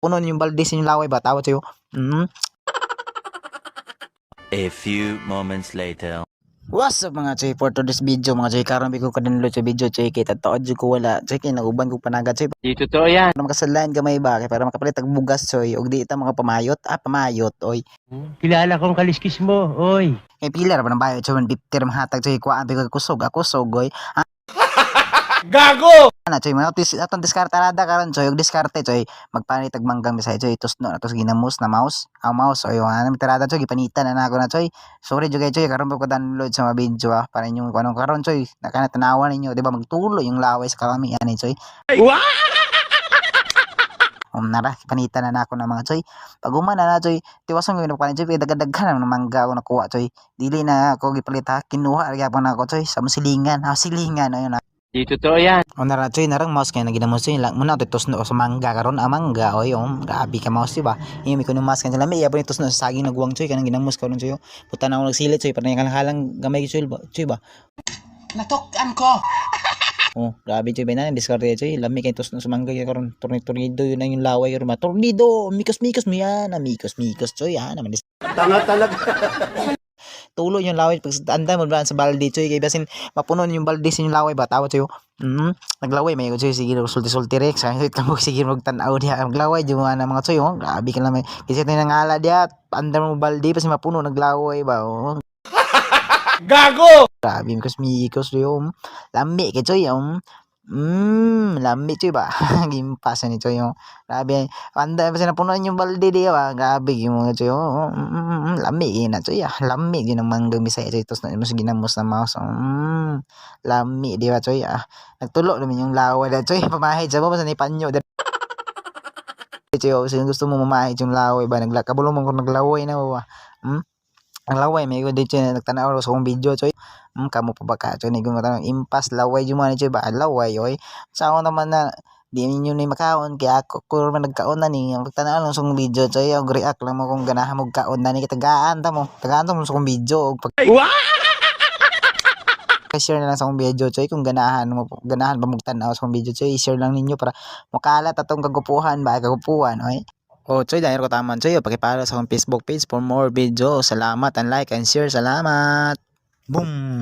mapuno yung balde sa inyong laway ba tawad sa'yo. A few moments later. What's up mga choy, for today's video mga choy, karon ko kadinlo sa video choy, kay tataod jud ko wala choy, kay naguban ko panagad choy. Di totoo yan. Para makasalan gamay ba, kay para makapalit og bugas choy, og di ta mga pamayot oy. Kilala kong kaliskis mo, oy. Kay pila ra ba nang bayo choy, 150 mahatag choy, kuan ko kusog, ako sogoy. Gago! Ana choy, atong diskartarada karon choy, og diskarte choy, magpanit og manggang bisay choy, tusno atos ginamos na mouse, mouse oy, ana mitarada choy, gipanitan na ako na choy. Sorry jud kay choy, karon pa ko download sa mga video para inyo kuno karon choy, nakana tanawan ninyo, di ba magtulo yung laway sa kami ani choy. Nara, panitan na ako ng mga choy. Pag umana na choy, tiwason ko yung choy, dagdag-daghan ng mangga ako nakuha choy. Dili na ako gipalit ha, kinuha gyapon na ako choy sa silingan, silingan ayun na. Di totoo yan. Nara choy, narang mouse kay naginamos choy, muna titusno sa mangga karon mangga oy, grabe ka mouse diba. Imi ko ng mouse kan sila may iyapon itusno sa saging nagwang choy kanang ginamos karon choy. Puta na ako nagsilit choy, para halang gamay choy ba. Natukan ko. Grabe choy ba na diskarte choy, lami kay tusno sa mangga karon tornado yun na yung laway karon tornado, mikos mo yan, mikos choy ha naman. Tanga talaga. Tulo yung laway pag anda mo ba sa balde choy, kay basin mapuno yung balde sa inyong laway ba tawad sayo. Naglaway may choy, sige sulti rex sa tamo sige magtan-aw diha maglaway jud mga mga choy grabe ka lang may kasi nangala diha anda mo balde basin mapuno naglaway ba Gago! grabe mikos yo lami kay choy lami choy ba gimpasan ni choy grabe anda basin napuno yung balde diha ba grabe mo choy lami na choy lami gyud ang manggang bisaya choy tos na mo sige ginamos na mouse lami di ba choy nagtulo naman yung laway da choy pamahid sa mo basta ni panyo choy sino gusto mo mamahid yung laway ba kabulong mo kung naglaway na ba ang laway may good choy nagtanaw sa akong video choy kamo pa ba ka choy nigo tanong impas laway yung mga choy ba laway oy sa ako naman na di ninyo ni makaon kaya ako man nagkaon na ni pagtanaw lang sa akong video choy og react lang mo kung ganahan mo kaon na ni tagaan ta mo sa akong video og share na lang sa akong video choy kung ganahan pa magtanaw sa akong video choy i-share lang ninyo para makalat atong kagupuhan oy. Choy, dahil ko taman choy, pakipalo sa akong Facebook page for more video. Salamat and like and share. Salamat. Boom.